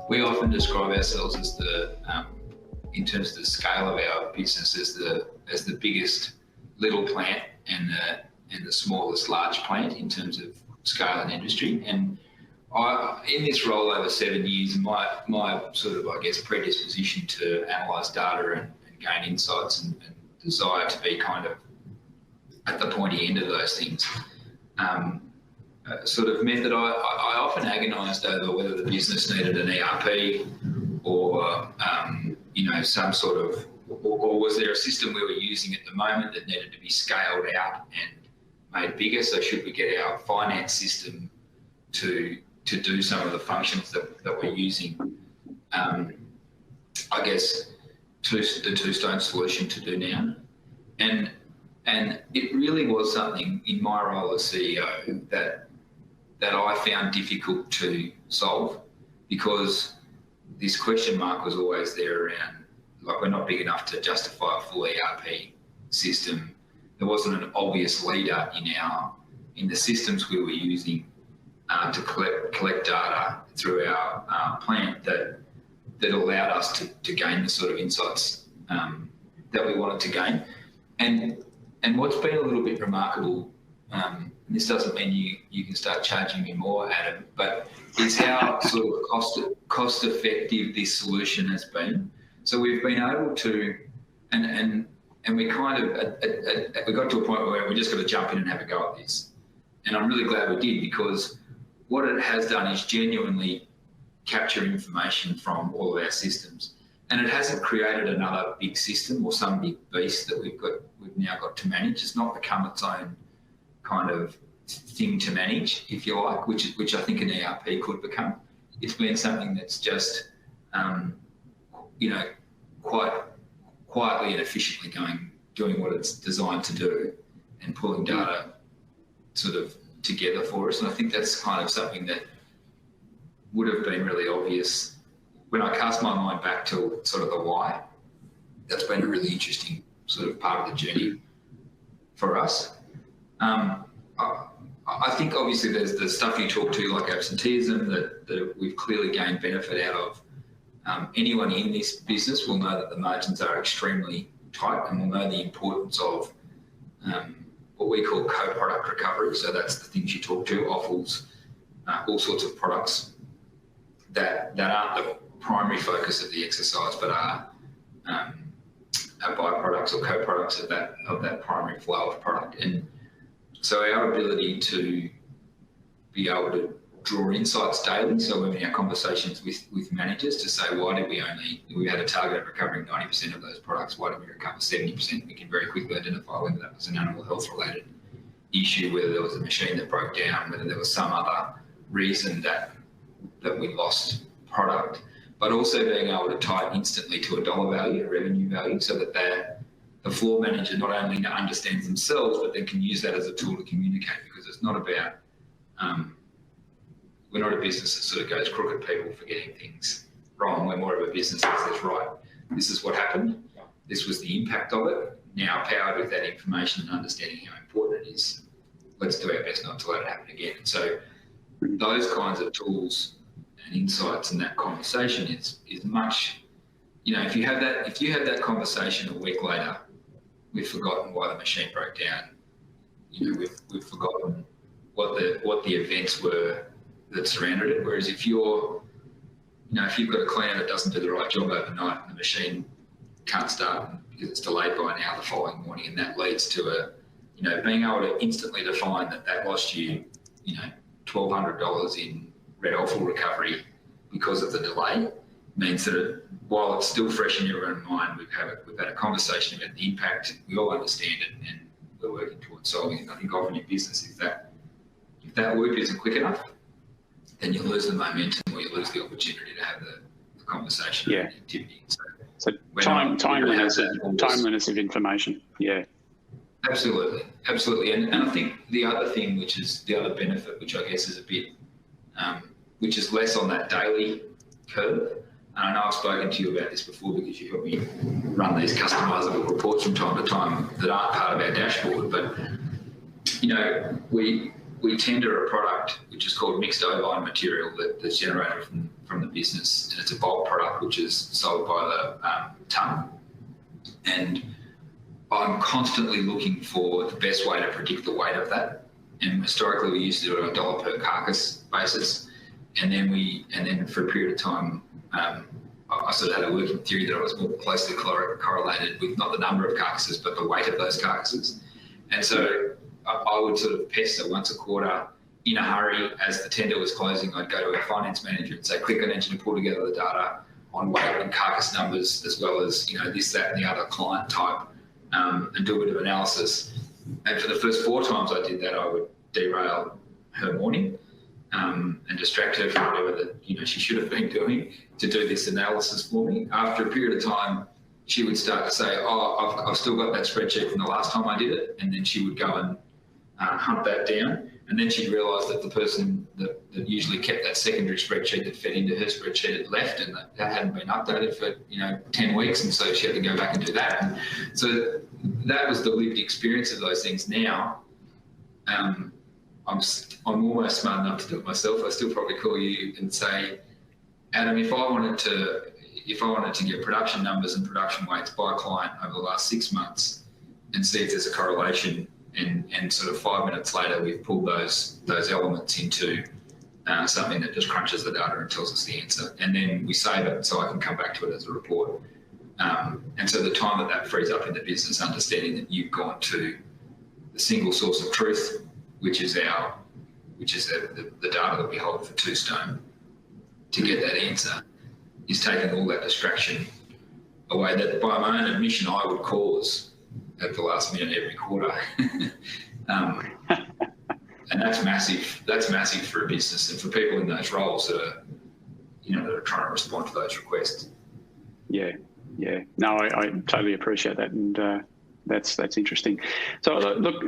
we often describe ourselves as the, in terms of the scale of our business, as the biggest little plant and the smallest large plant in terms of scale and industry. And in this role over 7 years, my sort of, I guess, predisposition to analyse data and gain insights and desire to be kind of at the pointy end of those things, sort of meant that I often agonised over whether the business needed an ERP or, some sort of, or was there a system we were using at the moment that needed to be scaled out and made bigger? So should we get our finance system to do some of the functions that we're using, I guess, the Toustone solution to do now? And it really was something in my role as CEO that I found difficult to solve, because this question mark was always there around, like, we're not big enough to justify a full ERP system. There wasn't an obvious leader in the systems we were using to collect data through our plant that allowed us to gain the sort of insights that we wanted to gain. And what's been a little bit remarkable, and this doesn't mean you can start charging me more, Adam, but it's how sort of cost effective this solution has been. So we've been able to, and we kind of, we got to a point where we just got to jump in and have a go at this. And I'm really glad we did, because what it has done is genuinely capture information from all of our systems. And it hasn't created another big system or some big beast that we've now got to manage. It's not become its own kind of thing to manage, if you like, which I think an ERP could become. It's been something that's just, quite quietly and efficiently doing what it's designed to do and pulling data sort of together for us. And I think that's kind of something that would have been really obvious when I cast my mind back to sort of the why. That's been a really interesting sort of part of the journey for us. I think obviously there's the stuff you talk to, like absenteeism, that we've clearly gained benefit out of. Anyone in this business will know that the margins are extremely tight, and will know the importance of what we call co-product recovery. So that's the things you talk to, offals, all sorts of products that aren't the primary focus of the exercise, but are byproducts or co-products of that primary flow of product. And so our ability to be able to draw insights daily, so we're in our conversations with managers to say, why did we had a target of recovering 90% of those products, why did we recover 70%? We can very quickly identify whether that was an animal health related issue, whether there was a machine that broke down, whether there was some other reason that we lost product, but also being able to tie it instantly to a dollar value, a revenue value, so that the floor manager not only understands themselves, but then can use that as a tool to communicate, because it's not about, we're not a business that sort of goes crooked people for getting things wrong. We're more of a business that says, right, this is what happened, this was the impact of it. Now, powered with that information and understanding how important it is, let's do our best not to let it happen again. And so those kinds of tools and insights and that conversation is much, if you have that conversation a week later, we've forgotten why the machine broke down. We've forgotten what the events were that surrounded it. Whereas if you've got a cleaner that doesn't do the right job overnight and the machine can't start because it's delayed by an hour the following morning, and that leads to being able to instantly define that lost you, $1,200 in red offal recovery because of the delay, means that while it's still fresh in your own mind, we've had a conversation about the impact. We all understand it, and we're working towards solving it. I think often in business, if that loop isn't quick enough, then you lose the momentum, or you lose the opportunity to have the conversation and activity. So timeliness of information. Yeah. Absolutely. And I think the other thing, which is the other benefit, which I guess is a bit, which is less on that daily curve. And I know I've spoken to you about this before, because you help me run these customizable reports from time to time that aren't part of our dashboard. But, we tender a product which is called mixed ovine material that's generated from the business, and it's a bulk product which is sold by the tonne. And I'm constantly looking for the best way to predict the weight of that. And historically, we used to do it on $1 per carcass basis, and then for a period of time, I sort of had a working theory that I was more closely correlated with not the number of carcasses, but the weight of those carcasses. And so I would sort of pester once a quarter in a hurry as the tender was closing. I'd go to our finance manager and say, quick, I need you to pull together the data on weight and carcass numbers, as well as, this, that, and the other client type, and do a bit of analysis. And for the first 4 times I did that, I would derail her morning and distract her from whatever that she should have been doing to do this analysis for me. After a period of time, she would start to say, oh, I've still got that spreadsheet from the last time I did it. And then she would go and hunt that down. And then she'd realise that the person that usually kept that secondary spreadsheet that fed into her spreadsheet had left, and that hadn't been updated for 10 weeks, and so she had to go back and do that. And so that was the lived experience of those things. Now, I'm almost smart enough to do it myself. I still probably call you and say, Adam, if I wanted to get production numbers and production weights by client over the last 6 months and see if there's a correlation, and sort of 5 minutes later we've pulled those elements into something that just crunches the data and tells us the answer, and then we save it so I can come back to it as a report. And so the time that frees up in the business, understanding that you've gone to the single source of truth, which is the data that we hold for Toustone, to get that answer, is taking all that distraction away that, by my own admission, I would cause at the last minute every quarter. And that's massive. That's massive for a business and for people in those roles that are trying to respond to those requests. Yeah. No, I totally appreciate that, and that's interesting. So look,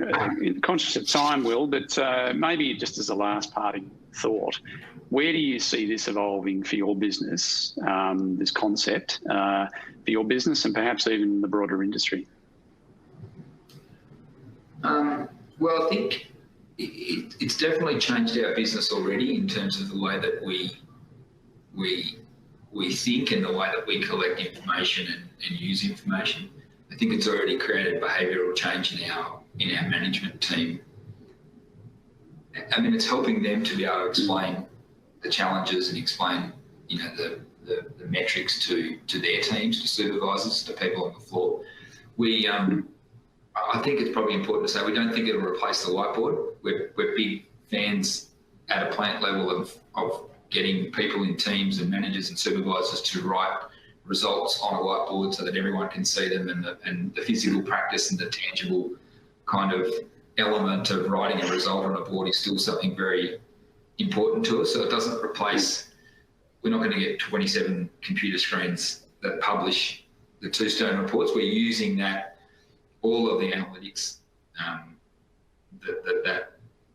conscious of time, Will, but maybe just as a last parting thought, where do you see this evolving for your business, this concept for your business and perhaps even the broader industry? Well, I think it's definitely changed our business already in terms of the way that we think and the way that we collect information and use information. I think it's already created behavioural change in our management team. I mean, it's helping them to be able to explain the challenges and explain, the metrics to their teams, to supervisors, to people on the floor. I think it's probably important to say we don't think it'll replace the whiteboard. We're big fans at a plant level of getting people in teams and managers and supervisors to write results on a whiteboard so that everyone can see them, and the physical practice and the tangible kind of element of writing a result on a board is still something very important to us. So it doesn't replace, we're not going to get 27 computer screens that publish the Toustone reports. We're using all of the analytics that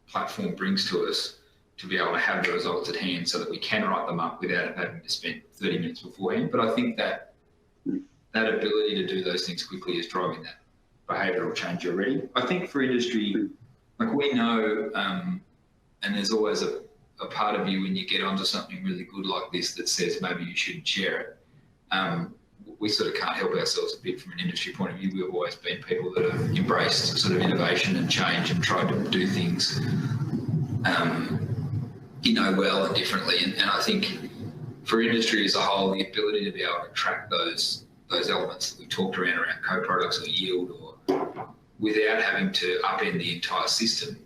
platform brings to us to be able to have the results at hand so that we can write them up without having to spend 30 minutes beforehand. But I think that ability to do those things quickly is driving that behavioural change already. I think for industry, like we know, and there's always a part of you when you get onto something really good like this that says maybe you shouldn't share it. We sort of can't help ourselves a bit from an industry point of view. We've always been people that have embraced sort of innovation and change and tried to do things, well and differently. And I think for industry as a whole, the ability to be able to track those elements that we talked around co-products or yield, or without having to upend the entire system,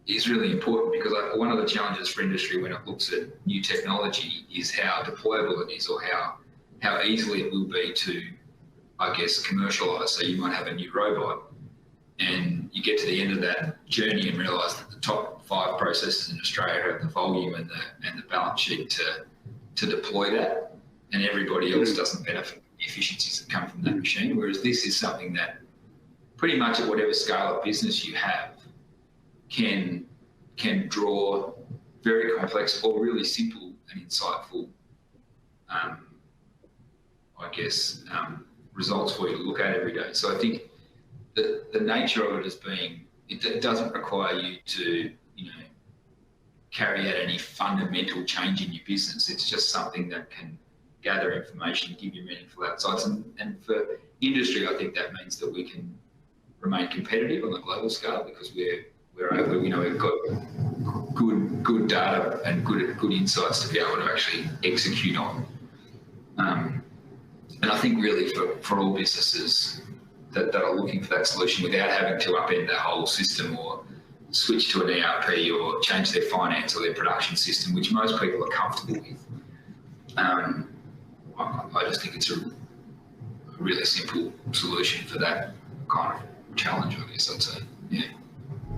is really important, because one of the challenges for industry when it looks at new technology is how deployable it is, or how easily it will be to, I guess, commercialise. So you might have a new robot and you get to the end of that journey and realise that the top 5 processors in Australia have the volume and the balance sheet to deploy that, and everybody else doesn't benefit from the efficiencies that come from that machine. Whereas this is something that pretty much at whatever scale of business you have can draw very complex or really simple and insightful results for you to look at every day. So I think the nature of it as being, it doesn't require you to, carry out any fundamental change in your business. It's just something that can gather information, give you meaningful outsides. And for industry, I think that means that we can remain competitive on the global scale because we've got good data and good insights to be able to actually execute on. And I think really for all businesses that are looking for that solution without having to upend their whole system or switch to an ERP or change their finance or their production system, which most people are comfortable with. I just think it's a really simple solution for that kind of challenge, I guess I'd say. Yeah.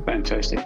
Fantastic.